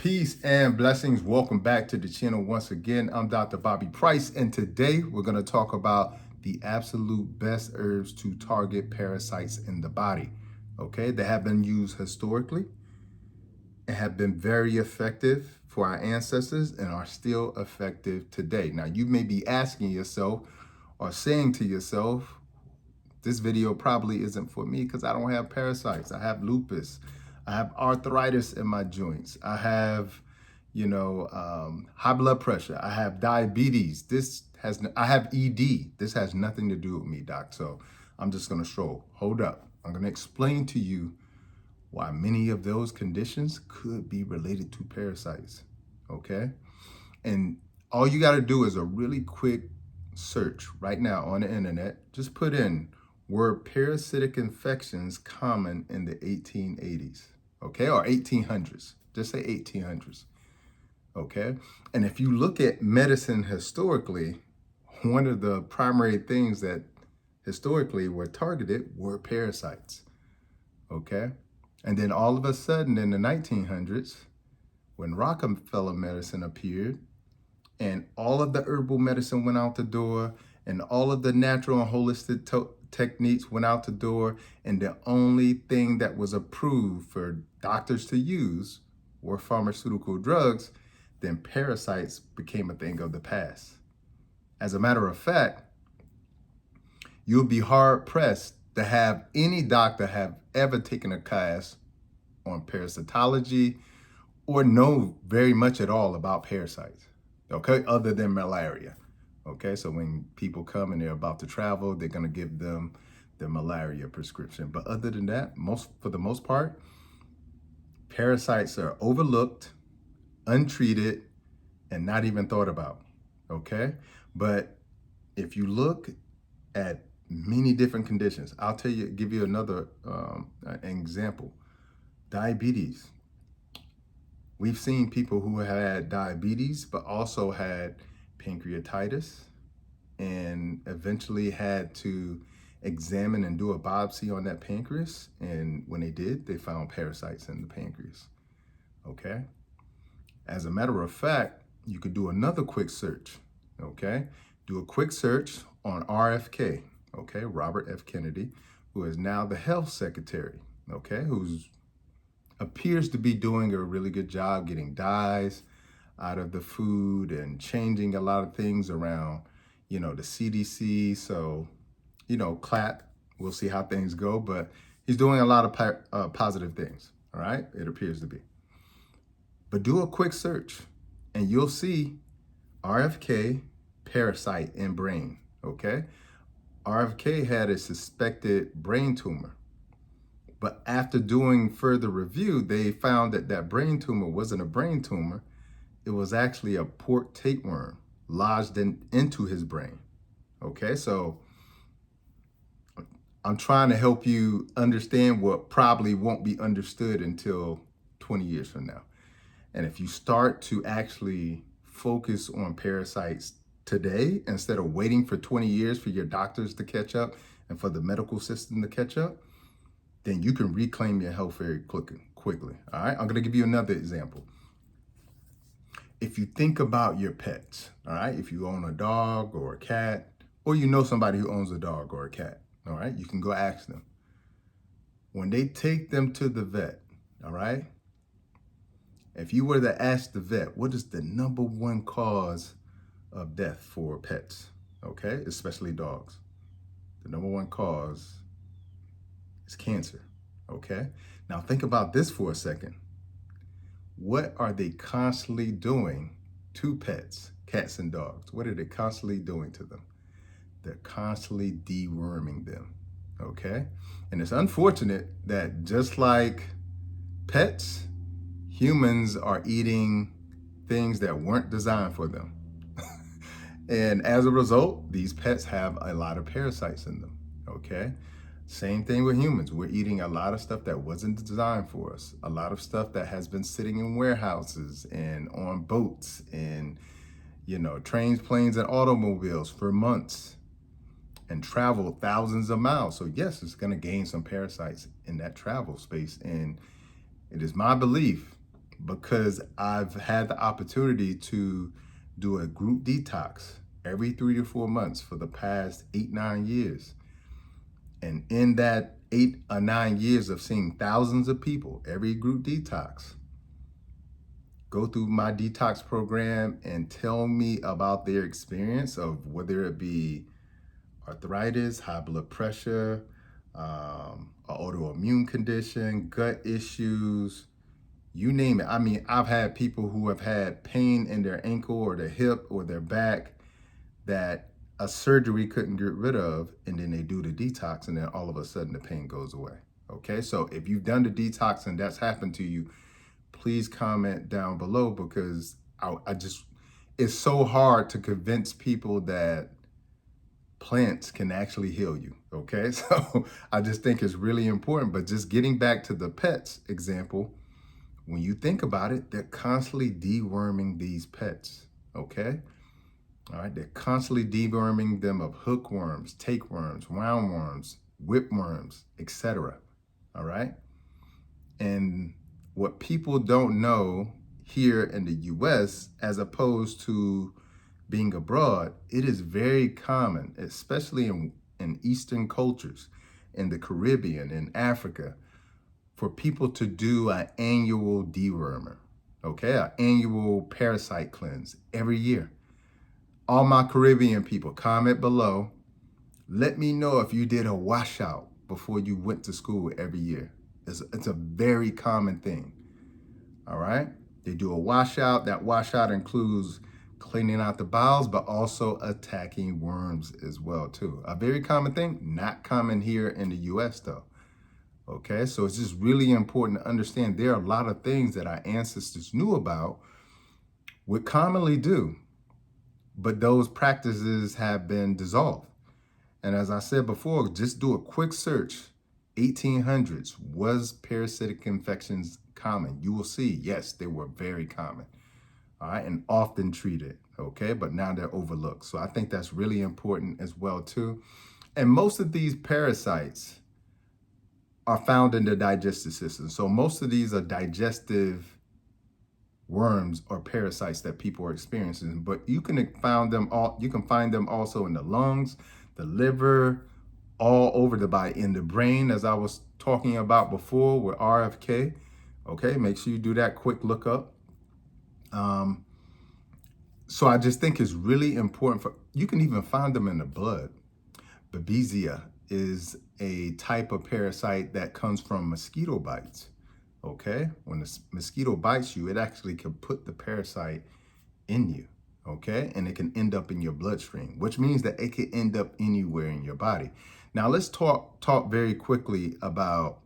Peace and blessings. Welcome back to the channel once again. I'm Dr. Bobby Price, and today we're going to talk about the absolute best herbs to target parasites in the body. Okay, they have been used historically and have been very effective for our ancestors and are still effective today. Now, you may be asking yourself or saying to yourself, this video probably isn't for me because I don't have parasites. I have lupus. I have arthritis in my joints. I have, high blood pressure. I have diabetes. I have ED. This has nothing to do with me, doc. So I'm just going to hold up. I'm going to explain to you why many of those conditions could be related to parasites. Okay. And all you got to do is a really quick search right now on the internet. Just put in, were parasitic infections common in the 1880s? Okay, or 1800s. Just say 1800s. Okay, and if you look at medicine historically, one of the primary things that historically were targeted were parasites. Okay, and then all of a sudden in the 1900s, when Rockefeller medicine appeared, and all of the herbal medicine went out the door, and all of the natural and holistic techniques went out the door, and the only thing that was approved for doctors to use were pharmaceutical drugs, then parasites became a thing of the past. As a matter of fact, you'll be hard pressed to have any doctor have ever taken a class on parasitology or know very much at all about parasites, okay, other than malaria. Okay, so when people come and they're about to travel, they're going to give them the malaria prescription. But other than that, for the most part, parasites are overlooked, untreated, and not even thought about. Okay, but if you look at many different conditions, give you another example. Diabetes. We've seen people who had diabetes, but also had pancreatitis, and eventually had to examine and do a biopsy on that pancreas. And when they did, they found parasites in the pancreas. Okay. As a matter of fact, you could do another quick search. Okay. Do a quick search on RFK. Okay. Robert F. Kennedy, who is now the health secretary. Okay. Who's appears to be doing a really good job getting dyes out of the food and changing a lot of things around, the CDC. So, clap, we'll see how things go, but he's doing a lot of positive things. All right. It appears to be. But do a quick search and you'll see RFK parasite in brain. Okay. RFK had a suspected brain tumor. But after doing further review, they found that that brain tumor wasn't a brain tumor. It was actually a pork tapeworm lodged into his brain. Okay, so I'm trying to help you understand what probably won't be understood until 20 years from now. And if you start to actually focus on parasites today, instead of waiting for 20 years for your doctors to catch up and for the medical system to catch up, then you can reclaim your health very quickly. All right, I'm going to give you another example. If you think about your pets, all right, if you own a dog or a cat, or you know somebody who owns a dog or a cat, all right, you can go ask them. When they take them to the vet, all right, if you were to ask the vet, what is the number one cause of death for pets, okay, especially dogs? The number one cause is cancer, okay? Now think about this for a second. What are they constantly doing to pets, cats and dogs? What are they constantly doing to them? They're constantly deworming them, okay? And it's unfortunate that just like pets, humans are eating things that weren't designed for them. And as a result, these pets have a lot of parasites in them, okay? Same thing with humans. We're eating a lot of stuff that wasn't designed for us. A lot of stuff that has been sitting in warehouses and on boats and, trains, planes, and automobiles for months and traveled thousands of miles. So yes, it's going to gain some parasites in that travel space. And it is my belief because I've had the opportunity to do a group detox every 3 to 4 months for the past 8, 9 years. And in that 8 or 9 years of seeing thousands of people, every group detox, go through my detox program and tell me about their experience of whether it be arthritis, high blood pressure, an autoimmune condition, gut issues, you name it. I mean, I've had people who have had pain in their ankle or their hip or their back that a surgery couldn't get rid of, and then they do the detox, and then all of a sudden the pain goes away. Okay, so if you've done the detox and that's happened to you, please comment down below, because I just, it's so hard to convince people that plants can actually heal you. Okay, so I just think it's really important. But just getting back to the pets example, when you think about it, they're constantly deworming these pets. Okay, all right, they're constantly deworming them of hookworms, tapeworms, roundworms, whipworms, etc. All right, and what people don't know here in the US, as opposed to being abroad, it is very common, especially in Eastern cultures, in the Caribbean, in Africa, for people to do an annual dewormer, okay, an annual parasite cleanse every year. All my Caribbean people, comment below. Let me know if you did a washout before you went to school every year. It's a very common thing. All right. They do a washout. That washout includes cleaning out the bowels, but also attacking worms as well, too. A very common thing, not common here in the US, though. Okay, so it's just really important to understand there are a lot of things that our ancestors knew about, would commonly do, but those practices have been dissolved. And as I said before, just do a quick search. 1800s, was parasitic infections common? You will see, yes, they were very common, all right, and often treated, okay, but now they're overlooked. So I think that's really important as well, too. And most of these parasites are found in the digestive system. So most of these are digestive worms or parasites that people are experiencing, but you can find them also in the lungs, the liver, all over the body, in the brain, as I was talking about before with RFK. Okay, make sure you do that quick lookup. So I just think it's really important you can even find them in the blood. Babesia is a type of parasite that comes from mosquito bites. Okay, when the mosquito bites you, it actually can put the parasite in you. Okay, and it can end up in your bloodstream, which means that it can end up anywhere in your body. Now let's talk very quickly about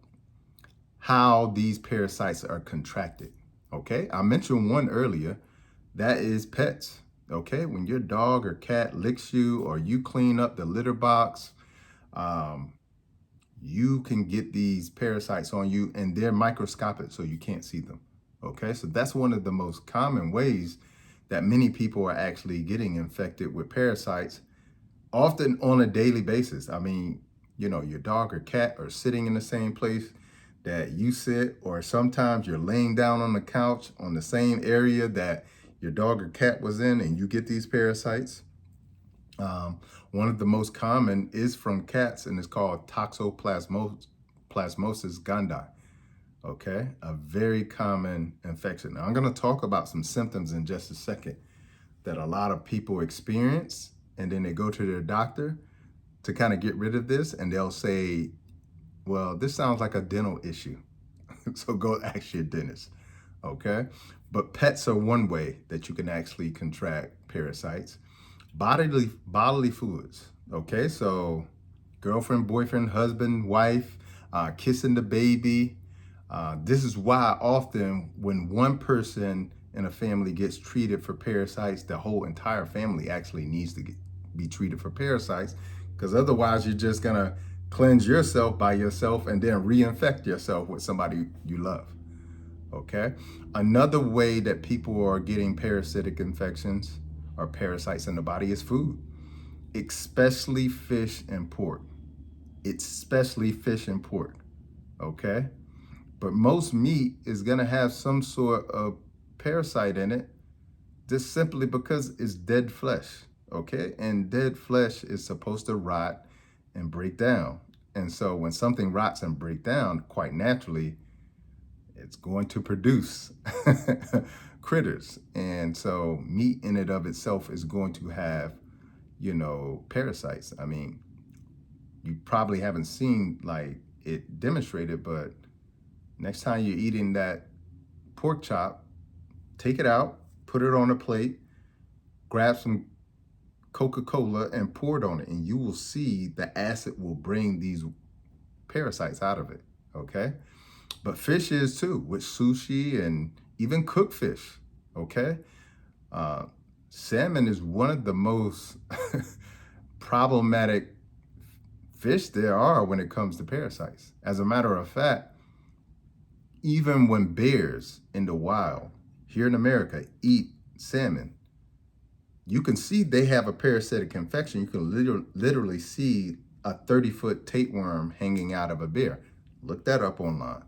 how these parasites are contracted. Okay, I mentioned one earlier, that is pets. Okay, when your dog or cat licks you, or you clean up the litter box, you can get these parasites on you, and they're microscopic, so you can't see them. Okay, so that's one of the most common ways that many people are actually getting infected with parasites, often on a daily basis. I mean, your dog or cat are sitting in the same place that you sit, or sometimes you're laying down on the couch on the same area that your dog or cat was in, and you get these parasites. One of the most common is from cats, and it's called Toxoplasmosis gondii. Okay, a very common infection. Now, I'm going to talk about some symptoms in just a second that a lot of people experience, and then they go to their doctor to kind of get rid of this, and they'll say, well, this sounds like a dental issue. So go ask your dentist. Okay, but pets are one way that you can actually contract parasites. Bodily fluids. Okay, so girlfriend, boyfriend, husband, wife, kissing the baby. This is why often when one person in a family gets treated for parasites, the whole entire family actually needs to be treated for parasites, because otherwise you're just gonna cleanse yourself by yourself and then reinfect yourself with somebody you love. Okay, another way that people are getting parasitic infections or parasites in the body is food, especially fish and pork. It's especially fish and pork. Okay, But most meat is going to have some sort of parasite in it, just simply because it's dead flesh, okay? And dead flesh is supposed to rot and break down. And so when something rots and breaks down, quite naturally, it's going to produce critters. And so meat in and of itself is going to have, parasites. I mean, you probably haven't seen like it demonstrated, but next time you're eating that pork chop, take it out, put it on a plate, grab some Coca-Cola and pour it on it, and you will see the acid will bring these parasites out of it, okay? But fish is too, with sushi and even cooked fish, okay? Uh, Salmon is one of the most problematic fish there are when it comes to parasites. As a matter of fact, even when bears in the wild here in America eat salmon, you can see they have a parasitic infection. You can literally see a 30-foot tapeworm hanging out of a bear. Look that up online.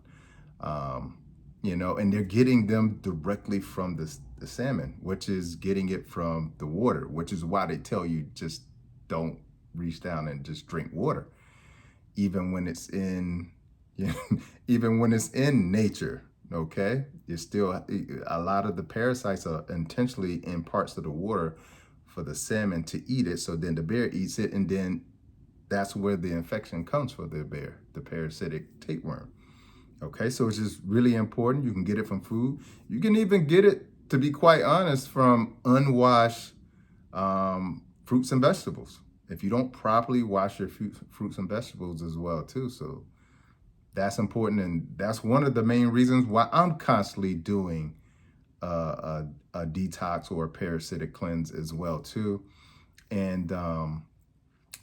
And they're getting them directly from the salmon, which is getting it from the water, which is why they tell you just don't reach down and just drink water, even when it's in, even when it's in nature. Okay, it's still a lot of the parasites are intentionally in parts of the water for the salmon to eat it. So then the bear eats it, and then that's where the infection comes for the bear, the parasitic tapeworm. Okay, so it's just really important. You can get it from food. You can even get it, to be quite honest, from unwashed fruits and vegetables. If you don't properly wash your fruits and vegetables as well too. So that's important, and that's one of the main reasons why I'm constantly doing a detox or a parasitic cleanse as well too. And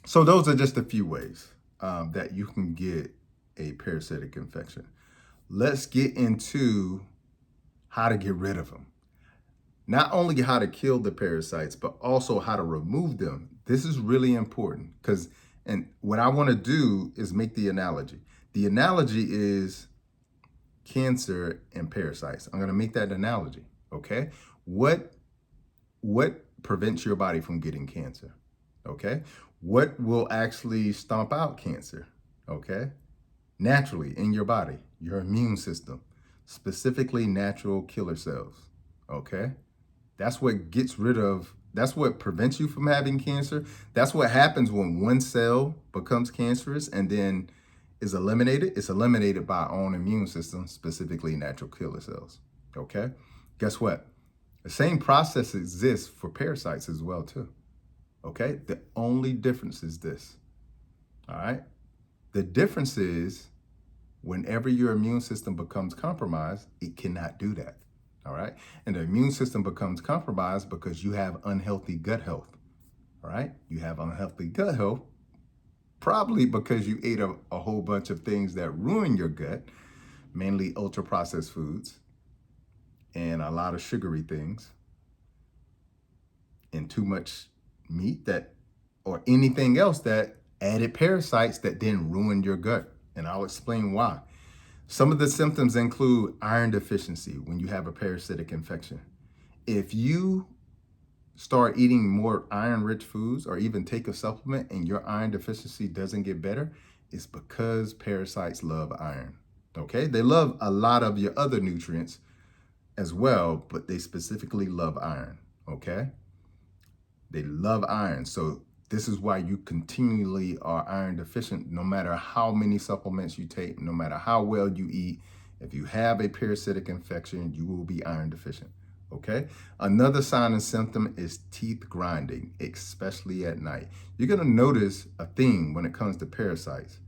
so those are just a few ways that you can get a parasitic infection. Let's get into how to get rid of them. Not only how to kill the parasites, but also how to remove them. This is really important and what I want to do is make the analogy. The analogy is cancer and parasites. I'm going to make that analogy, okay? What prevents your body from getting cancer? Okay? What will actually stomp out cancer? Okay? Naturally in your body, your immune system, specifically natural killer cells. Okay? That's what that's what prevents you from having cancer. That's what happens when one cell becomes cancerous and then is eliminated. It's eliminated by our own immune system, specifically natural killer cells. Okay? Guess what? The same process exists for parasites as well too. Okay? The only difference is this. All right? The difference is whenever your immune system becomes compromised, it cannot do that. All right? And the immune system becomes compromised because you have unhealthy gut health. All right? You have unhealthy gut health probably because you ate a whole bunch of things that ruin your gut, mainly ultra processed foods and a lot of sugary things and too much meat or anything else that added parasites that then ruined your gut. And I'll explain why. Some of the symptoms include iron deficiency when you have a parasitic infection. If you start eating more iron-rich foods or even take a supplement and your iron deficiency doesn't get better, it's because parasites love iron, okay? They love a lot of your other nutrients as well, but they specifically love iron, okay? They love iron. So this is why you continually are iron deficient, no matter how many supplements you take, no matter how well you eat. If you have a parasitic infection, you will be iron deficient, okay? Another sign and symptom is teeth grinding, especially at night. You're gonna notice a theme when it comes to parasites,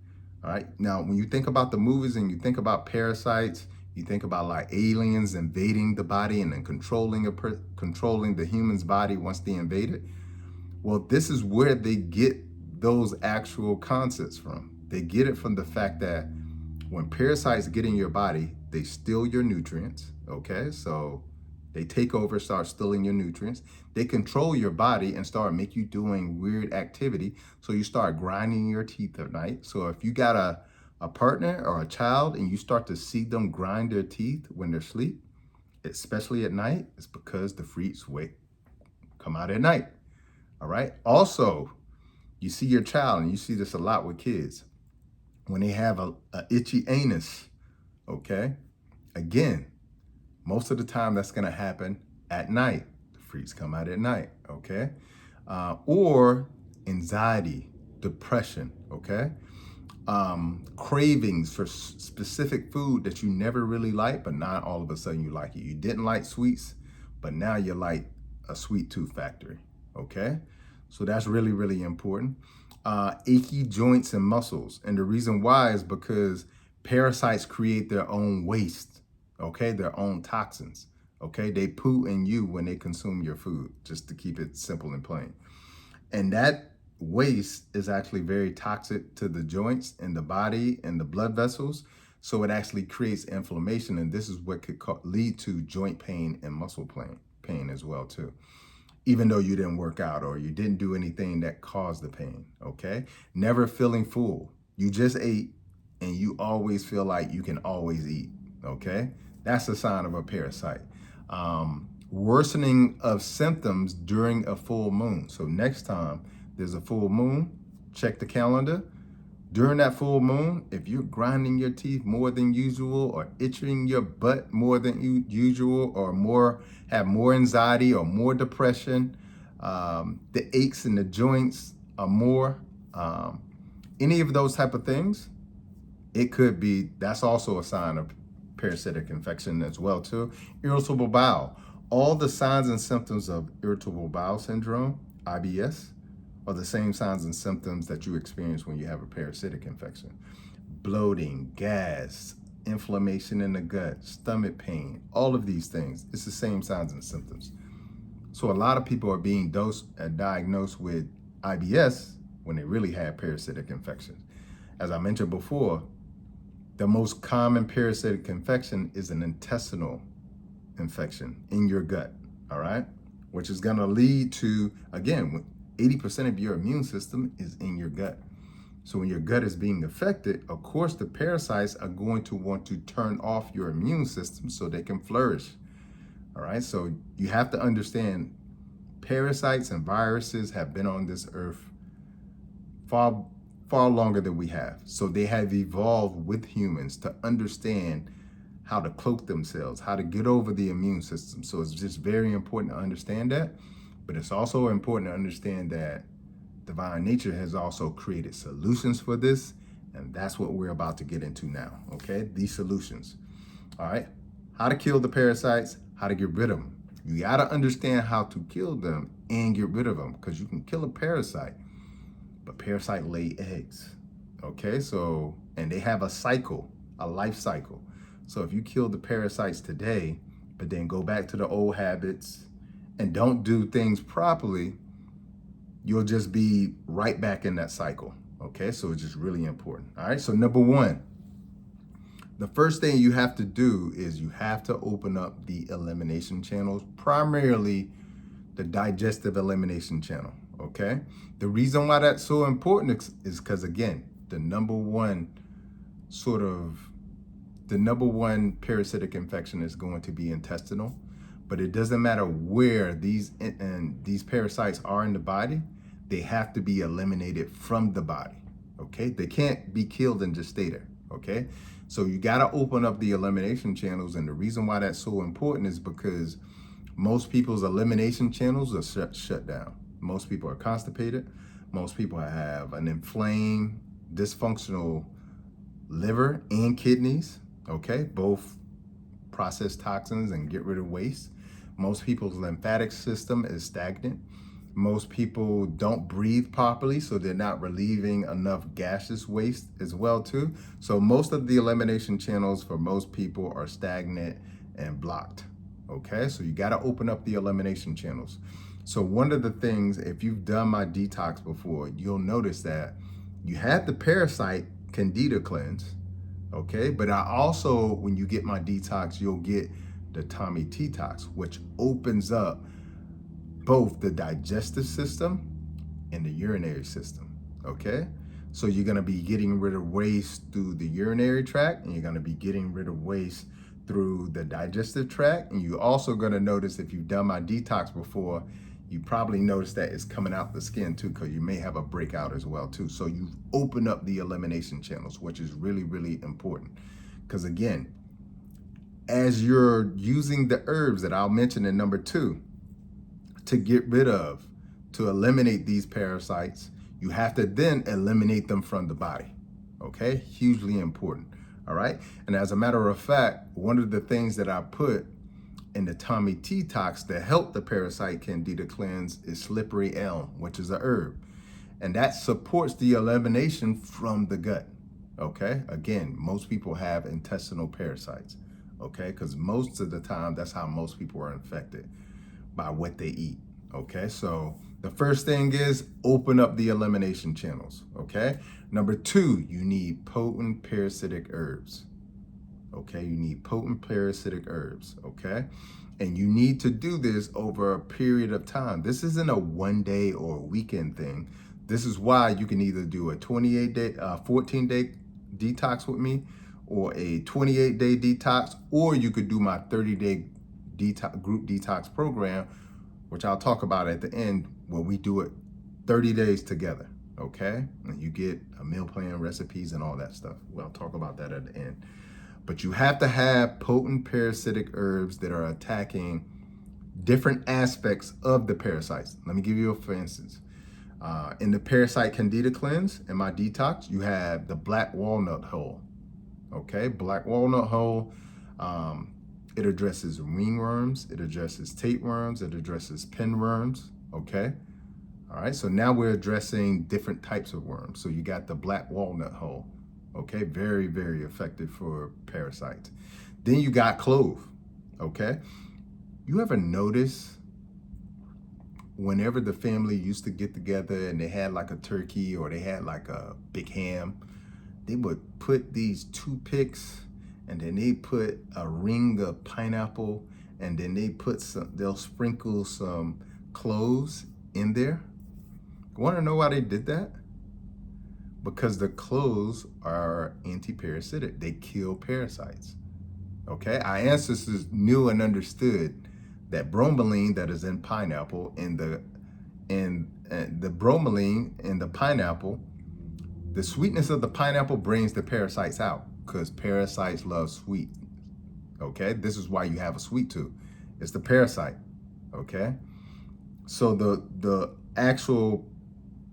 all right? Now, when you think about the movies and you think about parasites, you think about like aliens invading the body and then controlling the human's body once they invade it. Well, this is where they get those actual concepts from. They get it from the fact that when parasites get in your body, they steal your nutrients, okay? So they take over, start stealing your nutrients. They control your body and start make you doing weird activity. So you start grinding your teeth at night. So if you got a a partner or a child and you start to see them grind their teeth when they're asleep, especially at night, it's because the freaks come out at night. All right. Also, you see your child, and you see this a lot with kids, when they have a itchy anus, okay? Again, most of the time that's gonna happen at night. The freaks come out at night, okay? Or anxiety, depression, okay? Cravings for specific food that you never really liked, but now all of a sudden you like it. You didn't like sweets, but now you like a sweet tooth factory, okay? So that's really, really important. Achy joints and muscles. And the reason why is because parasites create their own waste, okay? Their own toxins, okay? They poo in you when they consume your food, just to keep it simple and plain. And that waste is actually very toxic to the joints and the body and the blood vessels. So it actually creates inflammation. And this is what could lead to joint pain and muscle pain as well too. Even though you didn't work out or you didn't do anything that caused the pain, okay? Never feeling full. You just ate and you always feel like you can always eat, okay? That's a sign of a parasite. Worsening of symptoms during a full moon. So next time there's a full moon, check the calendar. During that full moon, if you're grinding your teeth more than usual or itching your butt more than usual or have more anxiety or more depression, the aches in the joints are more, any of those type of things, it could be, that's also a sign of parasitic infection as well too. Irritable bowel. All the signs and symptoms of irritable bowel syndrome, IBS, are the same signs and symptoms that you experience when you have a parasitic infection. Bloating, gas, inflammation in the gut, stomach pain, all of these things, it's the same signs and symptoms. So a lot of people are being diagnosed with IBS when they really have parasitic infections. As I mentioned before, the most common parasitic infection is an intestinal infection in your gut, all right? Which is gonna lead to, again, 80% of your immune system is in your gut. So when your gut is being affected, of course, the parasites are going to want to turn off your immune system so they can flourish, all right? So you have to understand parasites and viruses have been on this earth far longer than we have. So they have evolved with humans to understand how to cloak themselves, how to get over the immune system. So it's just very important to understand that. But it's also important to understand that divine nature has also created solutions for this. And that's what we're about to get into now, okay? These solutions, all right? How to kill the parasites, how to get rid of them. You gotta understand how to kill them and get rid of them, because you can kill a parasite, but parasite lay eggs, okay? So, and they have a cycle, a life cycle. So if you kill the parasites today, but then go back to the old habits and don't do things properly, you'll just be right back in that cycle, okay? So it's just really important, all right? So number one, the first thing you have to do is you have to open up the elimination channels, primarily the digestive elimination channel, okay? The reason why that's so important is because, again, the number one parasitic infection is going to be intestinal, but it doesn't matter where these parasites are in the body, they have to be eliminated from the body, okay? They can't be killed and just stay there, okay? So you gotta open up the elimination channels, and the reason why that's so important is because most people's elimination channels are shut down. Most people are constipated. Most people have an inflamed, dysfunctional liver and kidneys, okay? Both process toxins and get rid of waste. Most people's lymphatic system is stagnant. Most people don't breathe properly, so they're not relieving enough gaseous waste as well too. So most of the elimination channels for most people are stagnant and blocked, okay? So you gotta open up the elimination channels. So one of the things, if you've done my detox before, you'll notice that you had the parasite Candida cleanse, okay? But I also, when you get my detox, you'll get the Tommy Detox, which opens up both the digestive system and the urinary system, okay? So you're going to be getting rid of waste through the urinary tract, and you're going to be getting rid of waste through the digestive tract. And you're also going to notice, if you've done my detox before, you probably noticed that it's coming out the skin too, because you may have a breakout as well too. So you've opened up the elimination channels, which is really, really important. Because again, as you're using the herbs that I'll mention in number 2 to get rid of, to eliminate these parasites, you have to then eliminate them from the body. Okay, hugely important. All right, and as a matter of fact, one of the things that I put in the Tommy Detox to help the parasite candida cleanse is slippery elm, which is a herb, and that supports the elimination from the gut. Okay, again, most people have intestinal parasites. Okay, because most of the time that's how most people are infected, by what they eat. Okay, so the first thing is open up the elimination channels. Okay, number 2, you need potent parasitic herbs. Okay, you need potent parasitic herbs. Okay, and you need to do this over a period of time. This isn't a one day or a weekend thing. This is why you can either do a 28-day, 14-day detox with me, or a 28-day detox, or you could do my 30-day detox, group detox program, which I'll talk about at the end, where we do it 30 days together. Okay, and you get a meal plan, recipes, and all that stuff. Well, I'll talk about that at the end. But you have to have potent parasitic herbs that are attacking different aspects of the parasites. Let me give you a for instance. In the parasite candida cleanse, in my detox, you have the black walnut hull. Okay, black walnut hull. It addresses ringworms, it addresses tapeworms, it addresses pinworms. Okay, all right. So now we're addressing different types of worms. So you got the black walnut hull. Okay, very, very effective for parasites. Then you got clove. Okay, you ever notice whenever the family used to get together and they had like a turkey or they had like a big ham, they would put these toothpicks and then they put a ring of pineapple and then they'll sprinkle some cloves in there. Want to know why they did that? Because the cloves are anti-parasitic. They kill parasites. Okay, our ancestors knew and understood that bromelain that is in pineapple and the bromelain in the pineapple, the sweetness of the pineapple brings the parasites out, because parasites love sweet. Okay, this is why you have a sweet tooth. It's the parasite. Okay, so the actual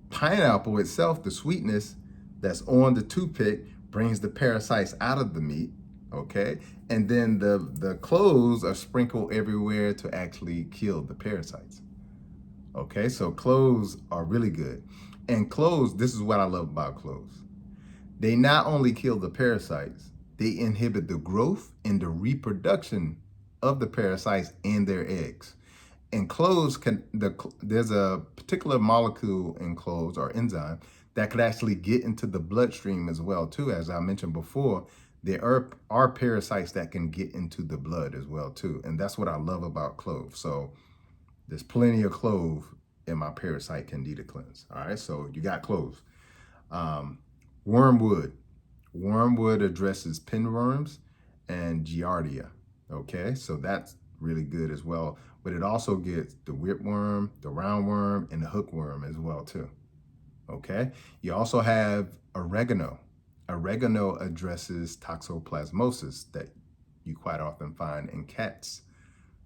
pineapple itself, the sweetness that's on the toothpick, brings the parasites out of the meat. Okay, and then the cloves are sprinkled everywhere to actually kill the parasites. Okay, so cloves are really good. And cloves, this is what I love about cloves. They not only kill the parasites, they inhibit the growth and the reproduction of the parasites and their eggs. And cloves there's a particular molecule in cloves or enzyme that could actually get into the bloodstream as well too. As I mentioned before, there are parasites that can get into the blood as well too. And that's what I love about clove. So there's plenty of clove in my parasite candida cleanse. All right, so you got cloves. Wormwood. Wormwood addresses pinworms and giardia. Okay, so that's really good as well. But it also gets the whipworm, the roundworm, and the hookworm as well too. Okay, you also have oregano. Oregano addresses toxoplasmosis that you quite often find in cats.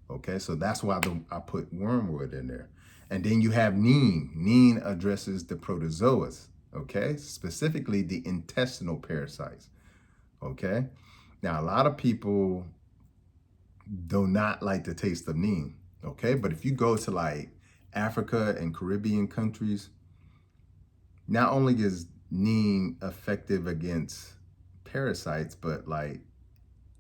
Okay, so that's why I put wormwood in there. And then you have neem. Neem addresses the protozoas, okay? Specifically the intestinal parasites, okay? Now, a lot of people do not like the taste of neem, okay? But if you go to like Africa and Caribbean countries, not only is neem effective against parasites, but like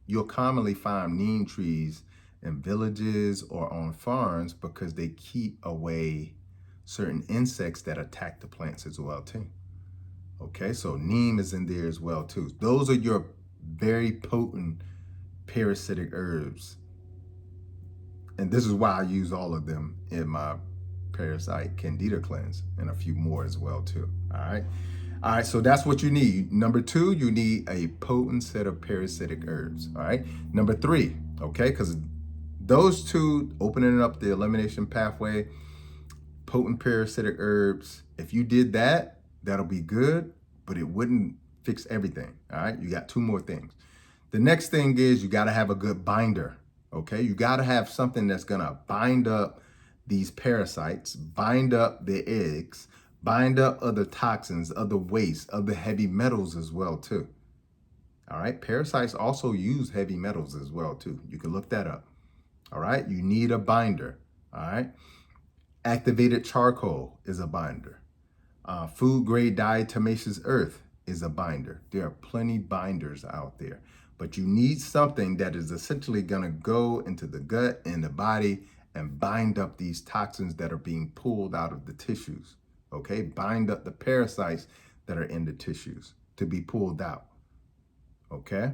you'll commonly find neem trees in villages or on farms because they keep away certain insects that attack the plants as well too. Okay, so neem is in there as well too. Those are your very potent parasitic herbs. And this is why I use all of them in my parasite candida cleanse and a few more as well too. All right. All right, so that's what you need. Number two, you need a potent set of parasitic herbs. All right. Number three, okay, because those two, opening up the elimination pathway, potent parasitic herbs, if you did that, that'll be good, but it wouldn't fix everything. All right. You got two more things. The next thing is you got to have a good binder. Okay. You got to have something that's going to bind up these parasites, bind up the eggs, bind up other toxins, other waste, other heavy metals as well, too. All right. Parasites also use heavy metals as well, too. You can look that up. All right. You need a binder. All right. Activated charcoal is a binder. Food grade diatomaceous earth is a binder. There are plenty binders out there, but you need something that is essentially going to go into the gut and the body and bind up these toxins that are being pulled out of the tissues. Okay, bind up the parasites that are in the tissues to be pulled out. Okay,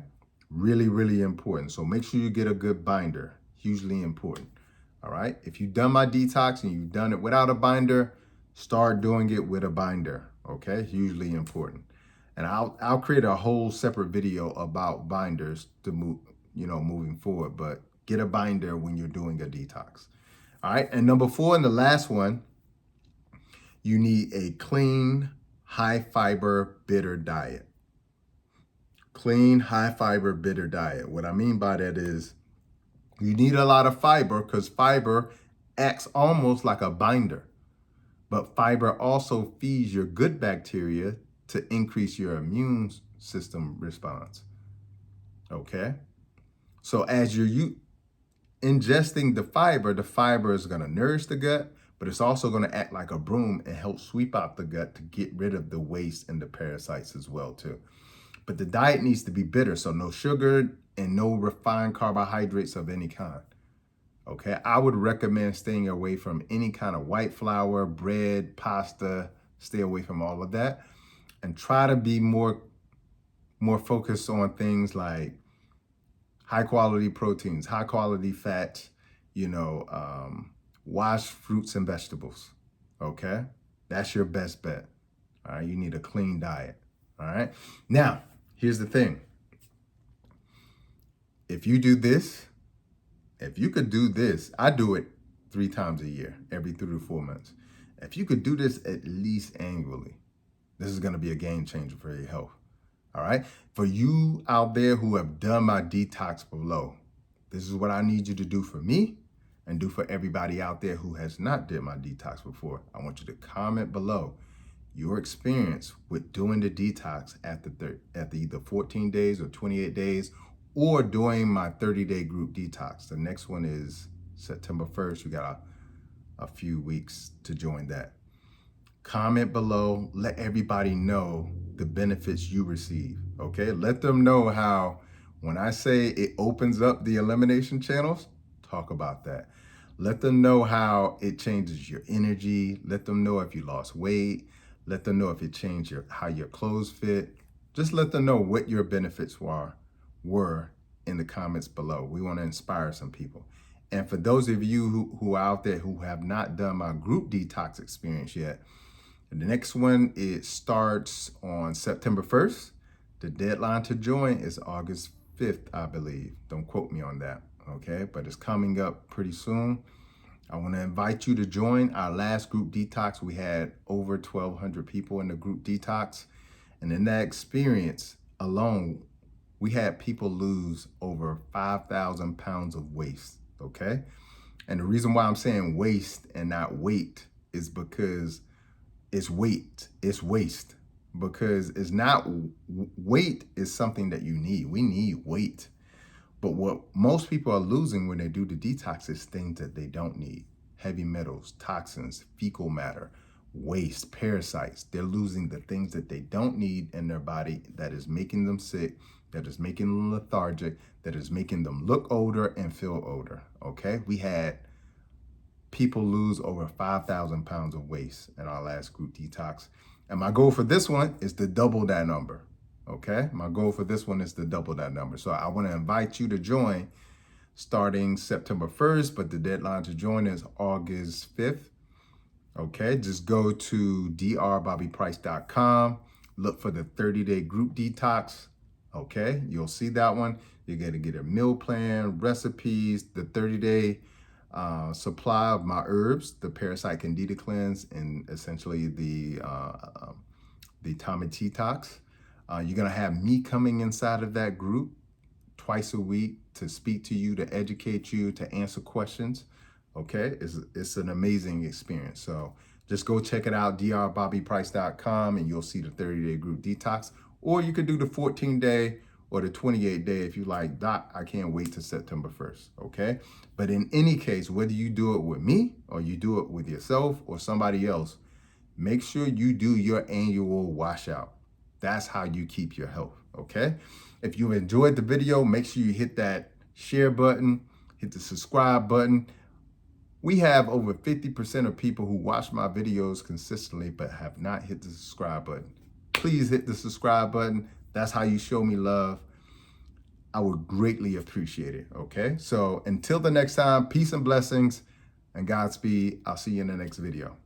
really, really important. So make sure you get a good binder. Hugely important. All right. If you've done my detox and you've done it without a binder, start doing it with a binder. Okay. Hugely important. And I'll create a whole separate video about binders to move, moving forward. But get a binder when you're doing a detox. All right. And number four, and the last one, you need a clean, high fiber, bitter diet. Clean, high fiber, bitter diet. What I mean by that is you need a lot of fiber because fiber acts almost like a binder. But fiber also feeds your good bacteria to increase your immune system response. Okay? So as you're ingesting the fiber is going to nourish the gut, but it's also going to act like a broom and help sweep out the gut to get rid of the waste and the parasites as well too. But the diet needs to be bitter, so no sugar and no refined carbohydrates of any kind. Okay, I would recommend staying away from any kind of white flour, bread, pasta. Stay away from all of that, and try to be more focused on things like high quality proteins, high quality fats. Washed fruits and vegetables. Okay, that's your best bet. All right, you need a clean diet. All right, now here's the thing. If you do this, if you could do this, I do it 3 times a year, every 3 to 4 months. If you could do this at least annually, this is going to be a game changer for your health. All right. For you out there who have done my detox below, this is what I need you to do for me and do for everybody out there who has not did my detox before. I want you to comment below your experience with doing the detox after either 14 days or 28 days or doing my 30-day group detox. The next one is September 1st. You got a few weeks to join that. Comment below. Let everybody know the benefits you receive. Okay. Let them know how, when I say it opens up the elimination channels, talk about that. Let them know how it changes your energy. Let them know if you lost weight. Let them know if it changed how your clothes fit. Just let them know what your benefits were in the comments below. We want to inspire some people. And for those of you who are out there who have not done my group detox experience yet, the next one, it starts on September 1st. The deadline to join is August 5th, I believe. Don't quote me on that, okay? But it's coming up pretty soon. I want to invite you to join our last group detox. We had over 1,200 people in the group detox. And in that experience alone, we had people lose over 5,000 pounds of waste, okay? And the reason why I'm saying waste and not weight is because it's weight, it's waste. Because it's not, weight is something that you need. We need weight. But what most people are losing when they do the detox is things that they don't need. Heavy metals, toxins, fecal matter, waste, parasites. They're losing the things that they don't need in their body that is making them sick, that is making them lethargic, that is making them look older and feel older, okay? We had people lose over 5,000 pounds of waste in our last group detox. And my goal for this one is to double that number, okay? My goal for this one is to double that number. So I want to invite you to join starting September 1st, but the deadline to join is August 5th. Okay, just go to drbobbyprice.com, look for the 30-day group detox. Okay, you'll see that one. You're going to get a meal plan, recipes, the 30-day supply of my herbs, the Parasite Candida cleanse, and essentially the Tommy detox. You're going to have me coming inside of that group twice a week to speak to you, to educate you, to answer questions. Okay, it's an amazing experience. So just go check it out, drbobbyprice.com, and you'll see the 30-day group detox. Or you could do the 14-day or the 28-day if you like. Doc, I can't wait till September 1st, okay? But in any case, whether you do it with me or you do it with yourself or somebody else, make sure you do your annual washout. That's how you keep your health, okay? If you enjoyed the video, make sure you hit that share button, hit the subscribe button. We have over 50% of people who watch my videos consistently but have not hit the subscribe button. Please hit the subscribe button. That's how you show me love. I would greatly appreciate it, okay? So until the next time, peace and blessings and Godspeed. I'll see you in the next video.